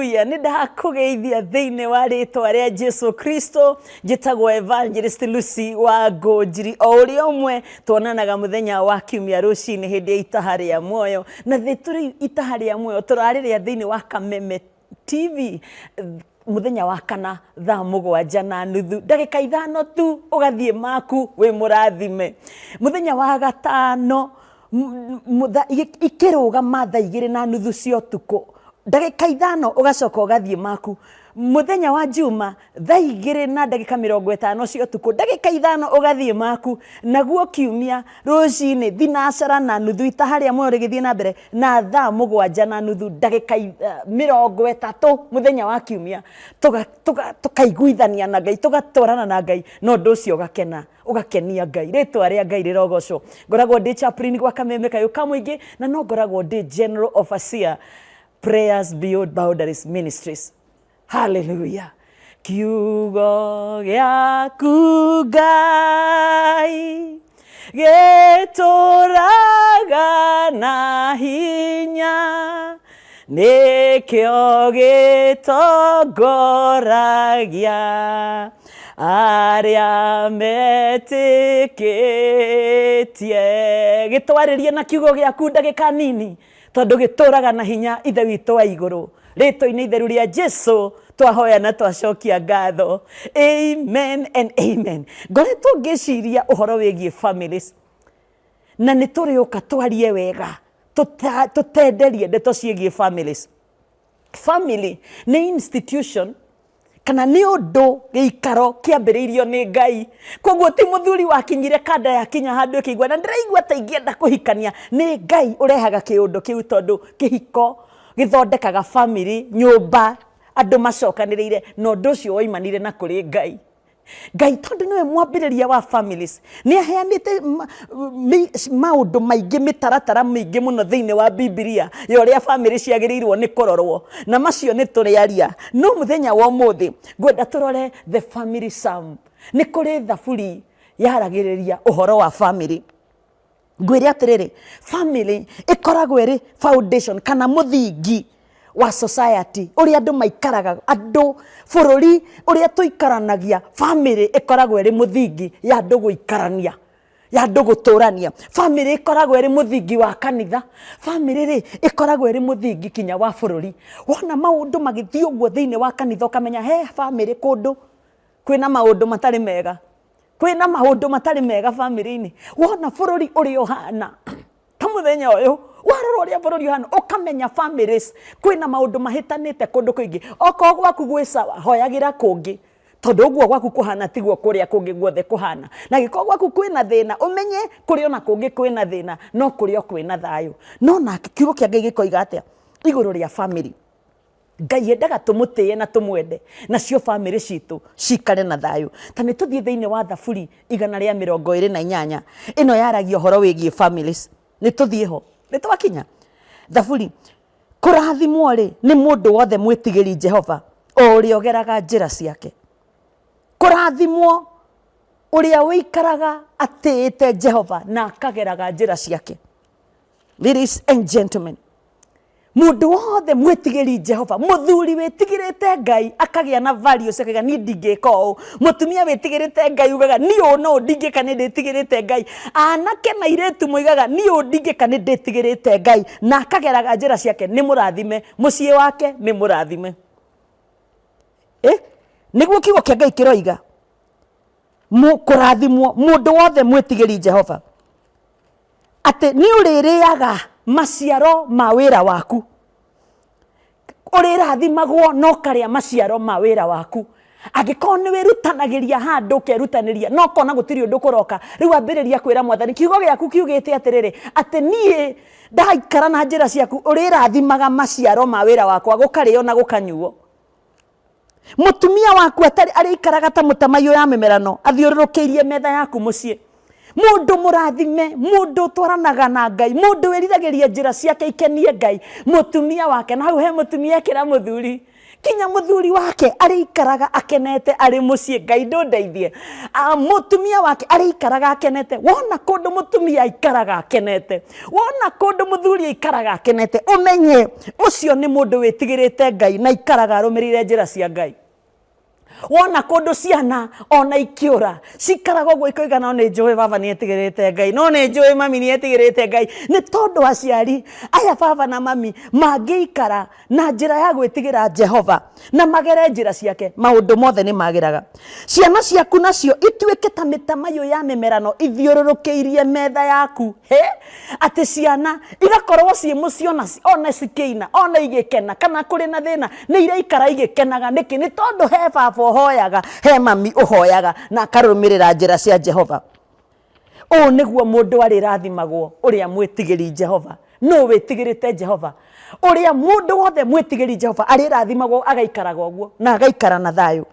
Hallelujah. Nindakugeithia thiini wa ritwa ria Jesu Kristo. Njitagwo Evangelist Lucy wa Ngonjiri. O uri omwe tuonanaga muthenya wa kiumia rucini hindi ya itaha ria muoyo. Na thituri itaha ria muoyo turariria thiini wa Kameme TV. Muthenya wa kana thaa 7:30 ndagika 5 tu ugathie maku we murathime. Muthenya wa gatano ikirugama thaa 2:30 cia utuku ndagika 5 ugacoka ugathie maku. Muthenya wa juma thaa 2:50 cia utuku ndagika 5 ugathie maku. Naguo kiumia rucini thinacara na nuthu itaha ria muoyo rigithie na mbere na thaa 7:30 ndagika 30 muthenya wa kiumia tukaiguithania na Ngai tugatwarana na Ngai no nducio ugakenia Ngai. Ritwa ria Ngai rirogocwo. Ngoragwo ndi chaplain gwa Kameme Kayuka Muingi na no ngoragwo ndi general overseer Prayers Beyond Boundaries Ministries. Hallelujah. Kiugo giaku Ngai gituraga na hinya nikio gitongoragia aria metikitie. Gitwaririe na kiugo giaku ndagika nini tondu gituraga na hinya ithe witu wa iguru. Ritwa-ini itheru ria Jesu twahoya na twacokia ngatho. Amen and amen. Ngoretwo ngiciria uhoro wigie families na nituriuka twarie wega tutenderie ndeto ciegie families. Family ni institution kana ni undu giikaro kiambiriirio ni Ngai. Koguo ti muthuri wakinyire kada ya kinya handu kigwa na ndiraigua ta ingienda kuhikania. Ni Ngai urehaga kiundu kiu tondu kihiko githondekaga family, nyumba, andu macokanirire no ndu ucio woimanire na kuri Ngai. Ngai tondu niwe mwambiriria wa families ni aheanite maundu maingi mitaratara maingi muno thiini wa Biblia ya uria family ciagirirwo ni kurorwo na macio ni turiaria. No muthenya wa umuthi ngwenda turore the family psalm. Ni kuri thaburi yaragiriria uhoro wa family. Ngwire atiriri family ikoragwo iri foundation kana muthingi wa society uria andu maikaraga andu bururi uria tuikaranagia. Family ikoragwo iri muthingi ya andu guikarania ya andu guturania. Family ikoragwo iri muthingi wa kanitha. Family ri ikoragwo iri muthingi kinya wa bururi. Wona maundu magithii uguo thiini wa kanitha ukamenya he family kundu kwina maundu matari mega. Kwina maundu matari mega family-ini. Wona bururi uri ohana ta muthenya uyu warora uria bururi ohana ukamenya families kwina maundu mahitanite kundu kuingi. Oko gwaku gwisawa hoyagira kungi tondu uguo gwaku kuhana tiguo kuria kungi guothe kuhana. Na giko gwaku kwina thina umenye kurio na kungi kwina thina no kurio kwina thayu. No na kiugo kia Ngai gikoiga atia iguru ria family. Ngai endaga tumutie na tumwende nacio family citu cikare na thayu. Ta ni tuthie thiini wa thaburi 128 ino yaragia horo wigie families. Ni tuthie ho ni twakinya thaburi. Kurathimwo ri ni mundu wothe mwitigiri Jehova o uri ogeraga njira ciake. Kurathimwo uria wikaraga atite Jehova na akageraga njira ciake. Ladies and gentlemen, mundu wothe mwitigiri Jehova, muthuri witigirite Ngai akagia na values akaga ni ndingika o. Mutumia witigirite Ngai ugaga ni no ndingika ni nditigirite Ngai. Anake na iretu muigaga ni ndingika ni nditigirite Ngai na akageraga njira ciake. Ni murathime mucie wake ni murathime. Niguo kiugo kia Ngai kiroiga kurathimwo mundu wothe mwitigiri Jehova ate ni uririaga maciaro ma wira waku. Urirathimagwo no karia maciaro ma wira waku. Angikorwo ni wirutanagiria handu kerutaniria no kona gutiri undu kuroka riu ambiriria kwira Mwathani kiugo giaku kiugite atiriri ati nie ndaikara na njira ciaku urirathimaga maciaro ma wira wakwa gukario na gukanyuo. Mutumia waku atari arikaraga ta mutamayo ya memerano athiururukirie metha yaku mucie. Mundu murathime, mundu twaranaga na Ngai, mundu wiriragiria njira ciake ikenie Ngai. Mutumia wake na hau he mutumia kira muthuri kinya muthuri wake arikaraga akenete ari mucie. Ngai ndundeithie. Mutumia wake arikaraga akenete. Wona kundu mutumia ikaraga akenete, wona kundu muthuri ikaraga akenete, umenye ucio ni mundu witigirite Ngai na ikaraga arumirire njira cia Ngai. Wona kundu ciana ona ikiura cikaraga uguo ikoigana ni njui baba ni etigirite Ngai, no ni njui mami ni etigirite Ngai. Ni tondu aciari aya baba na mami mangiikara na njira ya gwitigira Jehova na magere njira ciake, maundu mothe ni magiraga. Ciana ciaku nacio ituike ta mitamayo ya mimerano ithiururukiirie metha yaku. Ati ciana igakorwo cie mucio ona cikiina ona igikena kana kuri na thina ni ireikara igikenaga. Niki? Ni tondu he baba uhoyaga, he mami uhoyaga na akarumirira njira cia Jehova. O niguo mundu ari rathimagwo uria mwitigiri Jehova. No witigirite Jehova. Uria mundu wothe mwitigiri Jehova ari rathimagwo agaikaraga uguo na agaikara na thayu.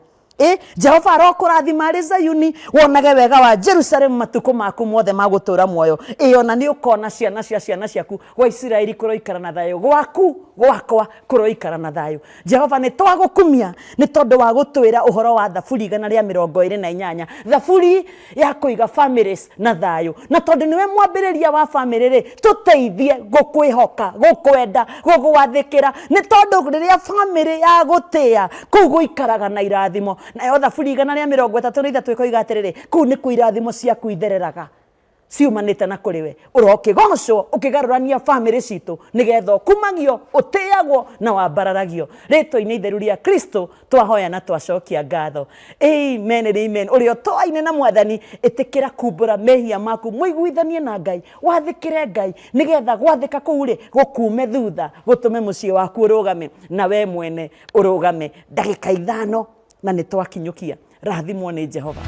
Jehova arokurathima ari Zayuni, wonage wega wa Jerusalem matuko maku mothe magutura muoyo. Ona ni ukona ciana cia ciana ciaku wa Isiraeli kuroikara na thayu, gwaku gwakwa kuroikara na thayu. Jehova ni twagukumia ni tondu wa gutwira uhoro wa Thaburi 128, thaburi ya kuiga families na thayu. Na tondu niwe mwambiriria wa family ri, tuteithie gukwihoka, gukwenda, gugwathikira. Ni tondu riria family ya gutia kuu guikaraga na irathimo. Na Thaburi 133 ikoiga atiriri, kuu ni kuirathimo ciaku ithereraga ciumanite na kuriwe. Urokigocwo ukigarurania family citu nigetha kumagio, utiagwo na wambararagio. Ritwa-ini itheru ria Kristo twahoya na twacokia ngatho. Amen and amen. Urio toaine na Mwathani itikira kumbura mehia maku, muiguithanie na Ngai, wathikire Ngai nigetha gwathika kuu ri gukume thutha, gutume mucie waku urugame na we mwene urugame. Ndagika 5 na nitwakinyukia. Rathimwo ni Jehova.